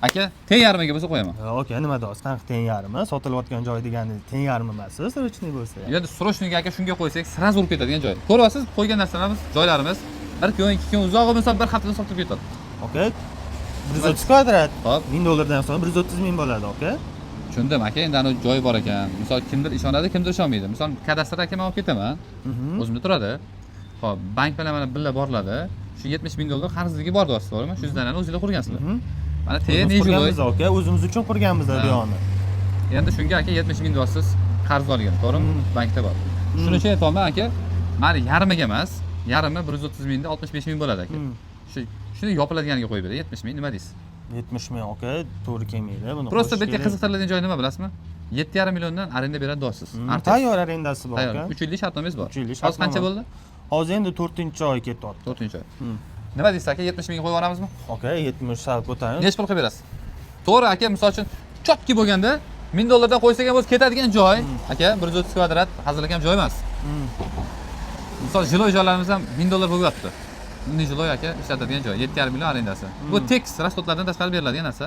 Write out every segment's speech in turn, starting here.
Aka, teng yarmiga bo'lsa qo'yaman. Okey, nima deyapsiz? Qanaqa teng yarmi? Sotilayotgan joy deganingiz teng yarmi emas, srochniy bo'lsa. Bu yerda srochniga aka shunga qo'ysak, sразу urib ketadigan joy. Ko'ryapsiz, qo'ygan narsalarimiz, joylarimiz 1 kun, 2 kun uzog'i misol 1 haftada sotib ketadi. Okey. 130 kvadrat. Hop. 1000 dollardan so'ng 130 ming bo'ladi, okey? Tushundim aka, endi ana joy bor ekan. Misol kimdir ishonadi, kimdir ishonmaydi. Misol kadastr aka men olib ketaman. O'zimda turadi. Xo'p, bank bilan mana billa boriladi. Shu 70 ming dollar qarzligi bor deyapsiz, to'g'rimi? Shu zdanani o'zingizlar qurgansizlar. Mana teng qurganmiz, okey, o'zimiz uchun qurganmiz bu yo'lni. Endi shunga aka 70 ming deyapsiz, qarz olgan, to'g'rimi? Bankda bor. Shuning uchun aytayman aka, mani yarmiga emas, yarmi 130 mingda 65 ming bo'ladi aka. Shuni yopiladiganiga qo'yib beradi, 70 ming nima deysiz? 70 ming, okey, to'g'ri kelmaydi. Buni Prosta bu yerga qiziqtiriladigan joy nima bilasizmi? 7,5 milliondan arenda beradi deyapsiz. Tayyor arendasi bor, okey. 3 yillik shartnomangiz bor. 3 yillik Hozir qancha bo'ldi? Hozir endi 4-oy ketyapti. 4-oy. Nima deysiz aka, 70 ming qo'yib yuboramizmi? Okey, 70 sal ko'tarib. Necha pul qilib berasiz? To'g'ri aka, misol uchun chotki bo'lganda 1000 dollardan qo'ysak ham o'zi ketadigan joy. Aka, 130 kvadrat hazilakam joy emas. Misol jiloy joylarimiz ham 1000 dollar bo'lib yotibdi. Bunday jiloy aka ishlatadigan joy, 7,5 million arendasi. Bu tekis rasxodlardan tashqari beriladigan narsa.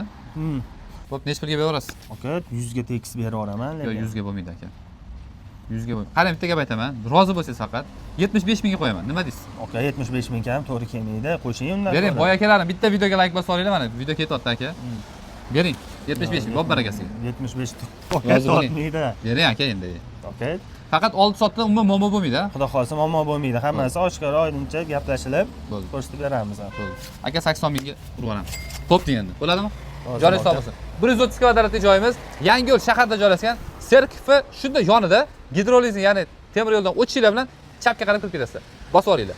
Xo'p, necha pulga beraverasiz? Okey, 100 ga tekis berib yuboraman, lekin. Yo'q, 100 ga bo'lmaydi aka. 100 ga bo'lmaydi. Qarang, bitta gap aytaman. Rozi bo'lsangiz faqat 75 mingga qo'yaman. Nima deysiz? Okey, 75 ming ham to'g'ri kelmaydi. Qo'shing undan. Bering, boy akalarim, bitta videoga like bosib olinglar, mana video ketyapti aka. Bering, 75 ming, bob barakasiga. 75 tortmaydi. Bering aka endi. Okey. Faqat oldi sotda umuman muammo bo'lmaydi. Xudo xohlasa muammo bo'lmaydi. Hammasi oshkor, oydincha gaplashilib, ko'rsatib beramiz. Aka 80 mingga urib olamiz. Xo'p deganda. Bo'ladimi? Joyingiz sog' bo'lsin. 130 kvadratli joyimiz, Yangiyo'l shaharda joylashgan. Serkfi shunda yonida gidrolizing, ya'ni temir yo'ldan o'tishinglar bilan chapga qarab kirib ketasizlar. Bosib olinglar.